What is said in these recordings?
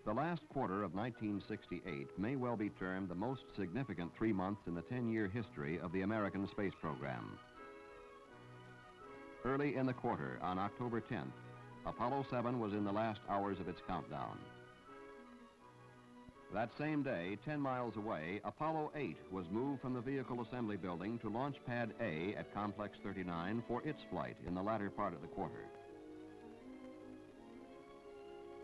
The last quarter of 1968 may well be termed the most significant 3 months in the 10-year history of the American space program. Early in the quarter, on October 10th, Apollo 7 was in the last hours of its countdown. That same day, 10 miles away, Apollo 8 was moved from the Vehicle Assembly Building to Launch Pad A at Complex 39 for its flight in the latter part of the quarter.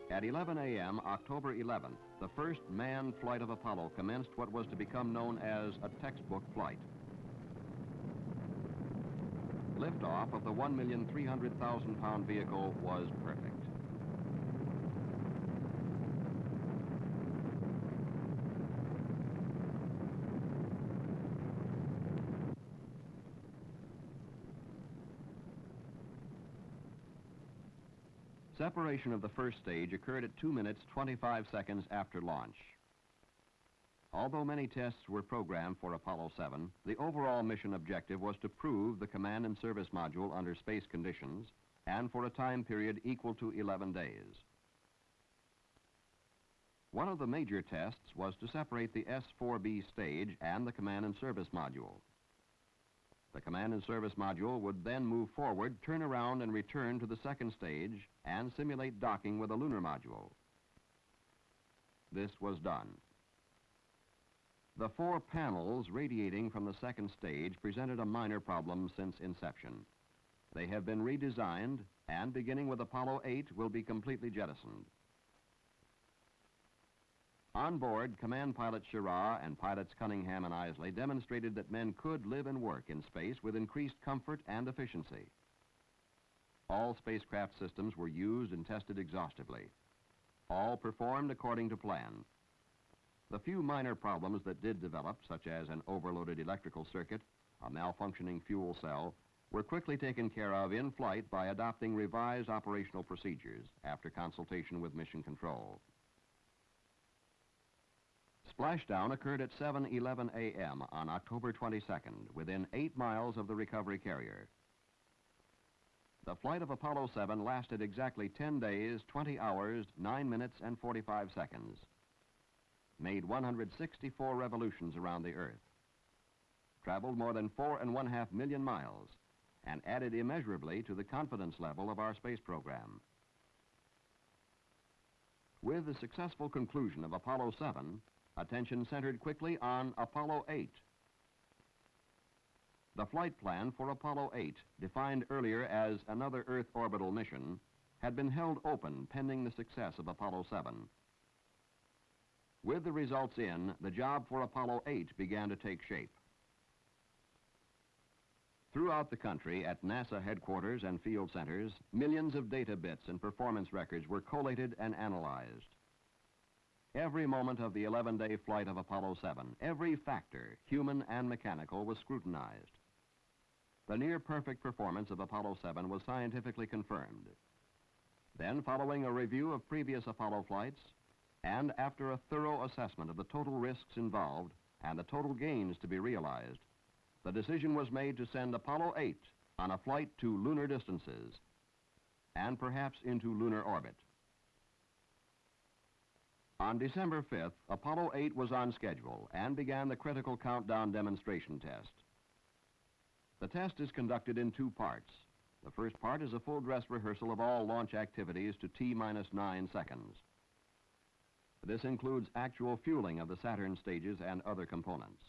At 11 a.m., October 11th, the first manned flight of Apollo commenced what was to become known as a textbook flight. Liftoff of the 1,300,000-pound vehicle was perfect. Separation of the first stage occurred at 2 minutes 25 seconds after launch. Although many tests were programmed for Apollo 7, the overall mission objective was to prove the command and service module under space conditions and for a time period equal to 11 days. One of the major tests was to separate the S-4B stage and the command and service module. The command and service module would then move forward, turn around, and return to the second stage and simulate docking with a lunar module. This was done. The 4 panels radiating from the second stage presented a minor problem since inception. They have been redesigned and, beginning with Apollo 8, will be completely jettisoned. On board, Command Pilot Schirra and pilots Cunningham and Isley demonstrated that men could live and work in space with increased comfort and efficiency. All spacecraft systems were used and tested exhaustively. All performed according to plan. The few minor problems that did develop, such as an overloaded electrical circuit, a malfunctioning fuel cell, were quickly taken care of in flight by adopting revised operational procedures after consultation with Mission Control. Splashdown occurred at 7:11 a.m. on October 22nd, within 8 miles of the recovery carrier. The flight of Apollo 7 lasted exactly 10 days, 20 hours, 9 minutes, and 45 seconds. Made 164 revolutions around the Earth. Traveled more than 4.5 million miles, and added immeasurably to the confidence level of our space program. With the successful conclusion of Apollo 7, attention centered quickly on Apollo 8. The flight plan for Apollo 8, defined earlier as another Earth orbital mission, had been held open pending the success of Apollo 7. With the results in, the job for Apollo 8 began to take shape. Throughout the country, at NASA headquarters and field centers, millions of data bits and performance records were collated and analyzed. Every moment of the 11-day flight of Apollo 7, every factor, human and mechanical, was scrutinized. The near-perfect performance of Apollo 7 was scientifically confirmed. Then, following a review of previous Apollo flights, and after a thorough assessment of the total risks involved and the total gains to be realized, the decision was made to send Apollo 8 on a flight to lunar distances and perhaps into lunar orbit. On December 5th, Apollo 8 was on schedule and began the critical countdown demonstration test. The test is conducted in 2 parts. The first part is a full dress rehearsal of all launch activities to T-9 seconds. This includes actual fueling of the Saturn stages and other components.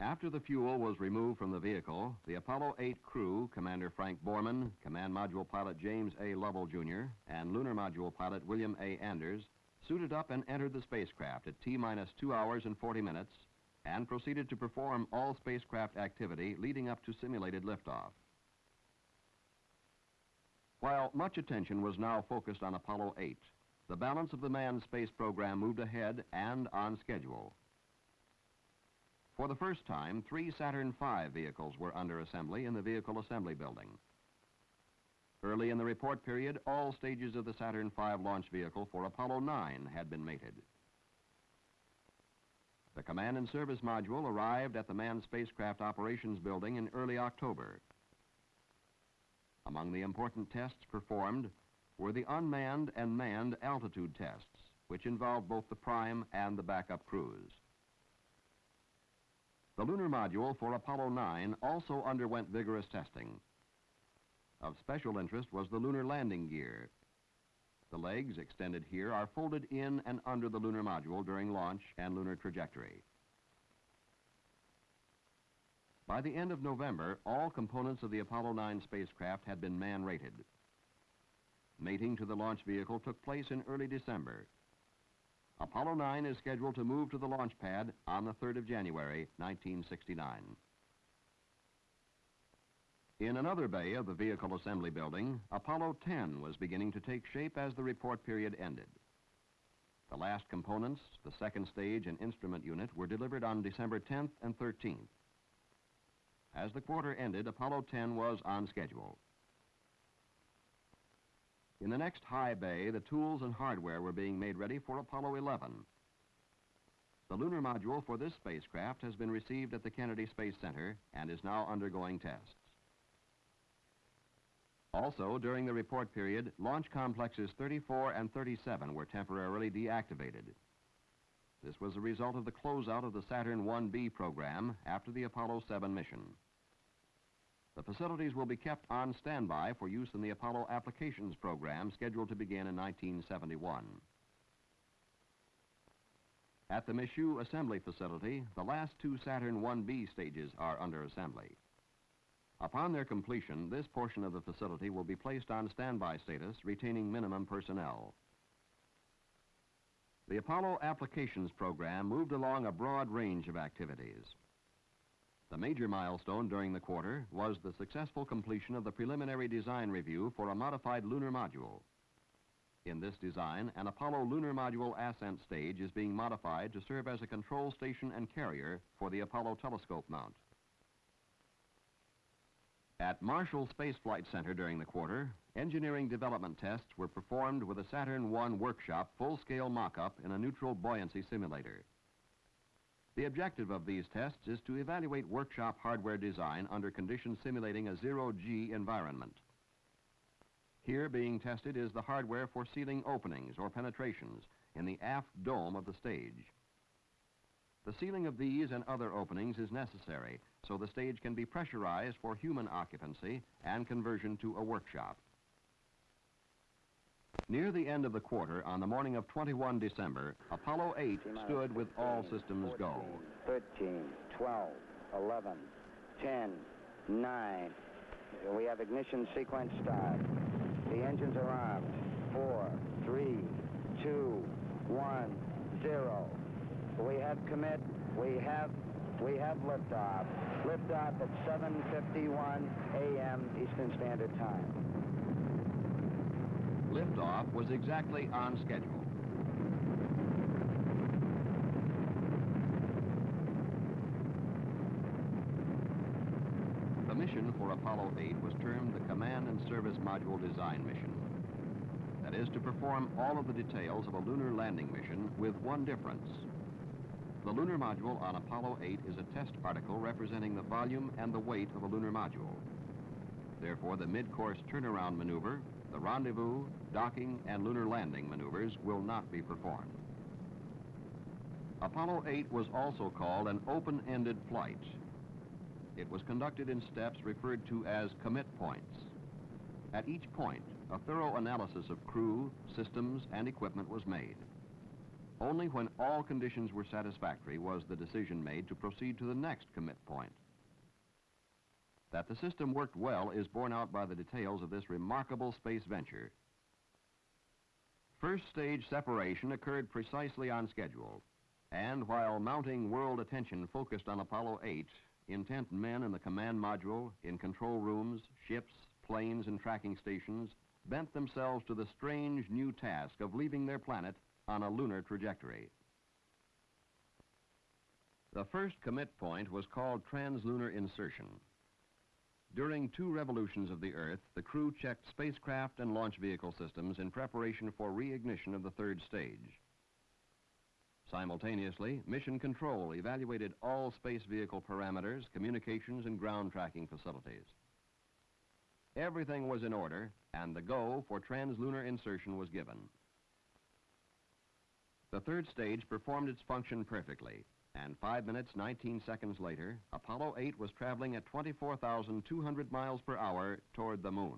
After the fuel was removed from the vehicle, the Apollo 8 crew, Commander Frank Borman, Command Module Pilot James A. Lovell, Jr., and Lunar Module Pilot William A. Anders, suited up and entered the spacecraft at T-2 hours and 40 minutes and proceeded to perform all spacecraft activity leading up to simulated liftoff. While much attention was now focused on Apollo 8, the balance of the manned space program moved ahead and on schedule. For the first time, 3 Saturn V vehicles were under assembly in the Vehicle Assembly Building. Early in the report period, all stages of the Saturn V launch vehicle for Apollo 9 had been mated. The Command and Service Module arrived at the Manned Spacecraft Operations Building in early October. Among the important tests performed were the unmanned and manned altitude tests, which involved both the prime and the backup crews. The lunar module for Apollo 9 also underwent vigorous testing. Of special interest was the lunar landing gear. The legs, extended here, are folded in and under the lunar module during launch and lunar trajectory. By the end of November, all components of the Apollo 9 spacecraft had been man-rated. Mating to the launch vehicle took place in early December. Apollo 9 is scheduled to move to the launch pad on the 3rd of January, 1969. In another bay of the vehicle assembly building, Apollo 10 was beginning to take shape as the report period ended. The last components, the second stage and instrument unit, were delivered on December 10th and 13th. As the quarter ended, Apollo 10 was on schedule. In the next high bay, the tools and hardware were being made ready for Apollo 11. The lunar module for this spacecraft has been received at the Kennedy Space Center and is now undergoing tests. Also, during the report period, launch complexes 34 and 37 were temporarily deactivated. This was a result of the closeout of the Saturn 1B program after the Apollo 7 mission. The facilities will be kept on standby for use in the Apollo Applications program scheduled to begin in 1971. At the Michoud Assembly Facility, the last two Saturn 1B stages are under assembly. Upon their completion, this portion of the facility will be placed on standby status, retaining minimum personnel. The Apollo Applications program moved along a broad range of activities. The major milestone during the quarter was the successful completion of the preliminary design review for a modified lunar module. In this design, an Apollo lunar module ascent stage is being modified to serve as a control station and carrier for the Apollo telescope mount. At Marshall Space Flight Center during the quarter, engineering development tests were performed with a Saturn 1 workshop full-scale mock-up in a neutral buoyancy simulator. The objective of these tests is to evaluate workshop hardware design under conditions simulating a zero-G environment. Here being tested is the hardware for sealing openings or penetrations in the aft dome of the stage. The sealing of these and other openings is necessary so the stage can be pressurized for human occupancy and conversion to a workshop. Near the end of the quarter, on the morning of 21 December, Apollo 8 stood with all systems 14, go. 13, 12, 11, 10, 9. We have ignition sequence start. The engines are armed. 4, 3, 2, 1, 0. We have commit. We have liftoff. Liftoff at 7:51 a.m. Eastern Standard Time. Liftoff was exactly on schedule. The mission for Apollo 8 was termed the Command and Service Module Design Mission. That is, to perform all of the details of a lunar landing mission with one difference. The lunar module on Apollo 8 is a test particle representing the volume and the weight of a lunar module. Therefore, the mid-course turnaround maneuver, the rendezvous, docking, and lunar landing maneuvers will not be performed. Apollo 8 was also called an open-ended flight. It was conducted in steps referred to as commit points. At each point, a thorough analysis of crew, systems, and equipment was made. Only when all conditions were satisfactory was the decision made to proceed to the next commit point. That the system worked well is borne out by the details of this remarkable space venture. First stage separation occurred precisely on schedule, and while mounting world attention focused on Apollo 8, intent men in the command module, in control rooms, ships, planes, and tracking stations bent themselves to the strange new task of leaving their planet on a lunar trajectory. The first commit point was called translunar insertion. During 2 revolutions of the Earth, the crew checked spacecraft and launch vehicle systems in preparation for reignition of the 3rd stage. Simultaneously, Mission Control evaluated all space vehicle parameters, communications, and ground tracking facilities. Everything was in order, and the go for translunar insertion was given. The third stage performed its function perfectly, and 5 minutes, 19 seconds later, Apollo 8 was traveling at 24,200 miles per hour toward the moon.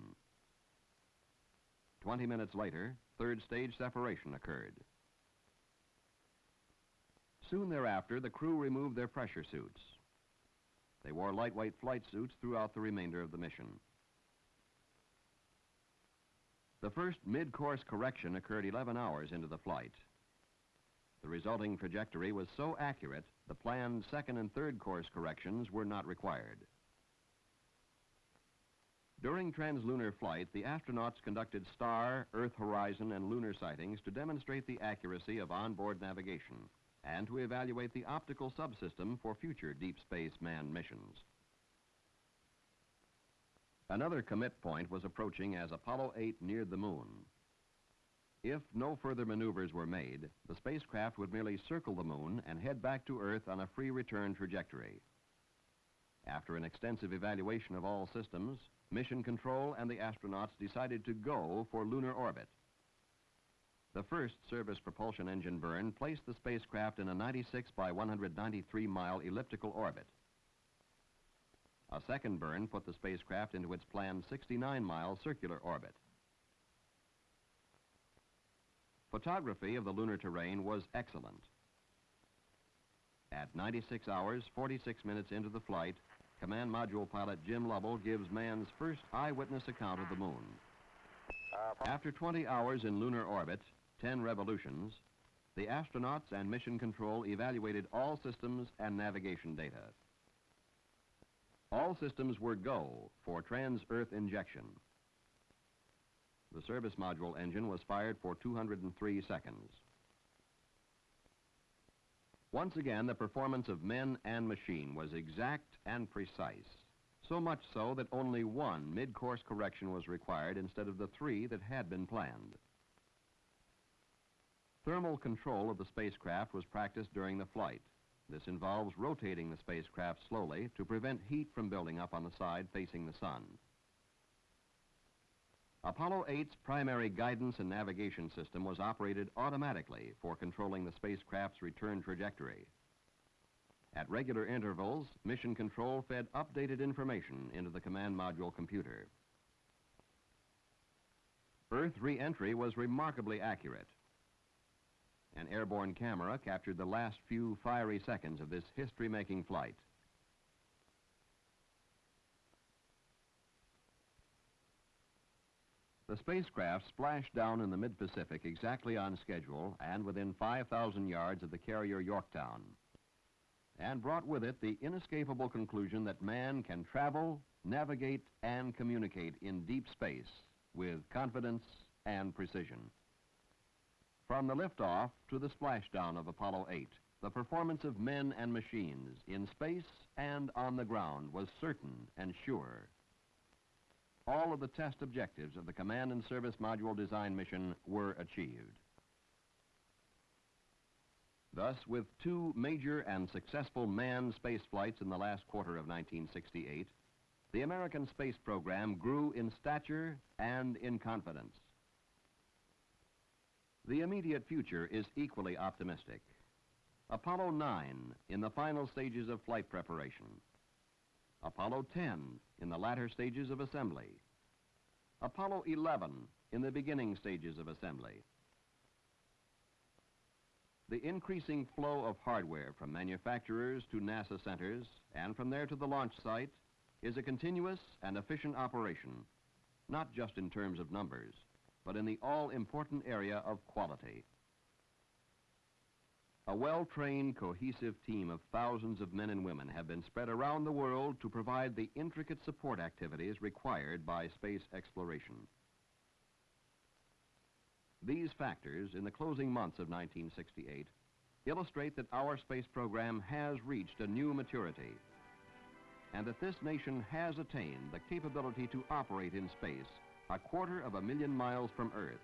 20 minutes later, third stage separation occurred. Soon thereafter, the crew removed their pressure suits. They wore lightweight flight suits throughout the remainder of the mission. The first mid-course correction occurred 11 hours into the flight. The resulting trajectory was so accurate, the planned second and third course corrections were not required. During translunar flight, the astronauts conducted star, Earth horizon, and lunar sightings to demonstrate the accuracy of onboard navigation and to evaluate the optical subsystem for future deep space manned missions. Another commit point was approaching as Apollo 8 neared the moon. If no further maneuvers were made, the spacecraft would merely circle the moon and head back to Earth on a free return trajectory. After an extensive evaluation of all systems, Mission Control and the astronauts decided to go for lunar orbit. The first service propulsion engine burn placed the spacecraft in a 96 by 193 mile elliptical orbit. A second burn put the spacecraft into its planned 69-mile circular orbit. Photography of the lunar terrain was excellent. At 96 hours, 46 minutes into the flight, Command Module pilot Jim Lovell gives man's first eyewitness account of the moon. After 20 hours in lunar orbit, 10 revolutions, the astronauts and Mission Control evaluated all systems and navigation data. All systems were go for trans-Earth injection. The service module engine was fired for 203 seconds. Once again, the performance of men and machine was exact and precise, so much so that only one mid-course correction was required instead of the 3 that had been planned. Thermal control of the spacecraft was practiced during the flight. This involves rotating the spacecraft slowly to prevent heat from building up on the side facing the sun. Apollo 8's primary guidance and navigation system was operated automatically for controlling the spacecraft's return trajectory. At regular intervals, Mission Control fed updated information into the command module computer. Earth re-entry was remarkably accurate. An airborne camera captured the last few fiery seconds of this history-making flight. The spacecraft splashed down in the mid-Pacific exactly on schedule and within 5,000 yards of the carrier Yorktown, and brought with it the inescapable conclusion that man can travel, navigate, and communicate in deep space with confidence and precision. From the liftoff to the splashdown of Apollo 8, the performance of men and machines in space and on the ground was certain and sure. All of the test objectives of the Command and Service Module Design mission were achieved. Thus, with 2 major and successful manned space flights in the last quarter of 1968, the American space program grew in stature and in confidence. The immediate future is equally optimistic. Apollo 9 in the final stages of flight preparation. Apollo 10 in the latter stages of assembly. Apollo 11 in the beginning stages of assembly. The increasing flow of hardware from manufacturers to NASA centers and from there to the launch site is a continuous and efficient operation, not just in terms of numbers, but in the all-important area of quality. A well-trained, cohesive team of thousands of men and women have been spread around the world to provide the intricate support activities required by space exploration. These factors, in the closing months of 1968, illustrate that our space program has reached a new maturity, and that this nation has attained the capability to operate in space 250,000 miles from Earth.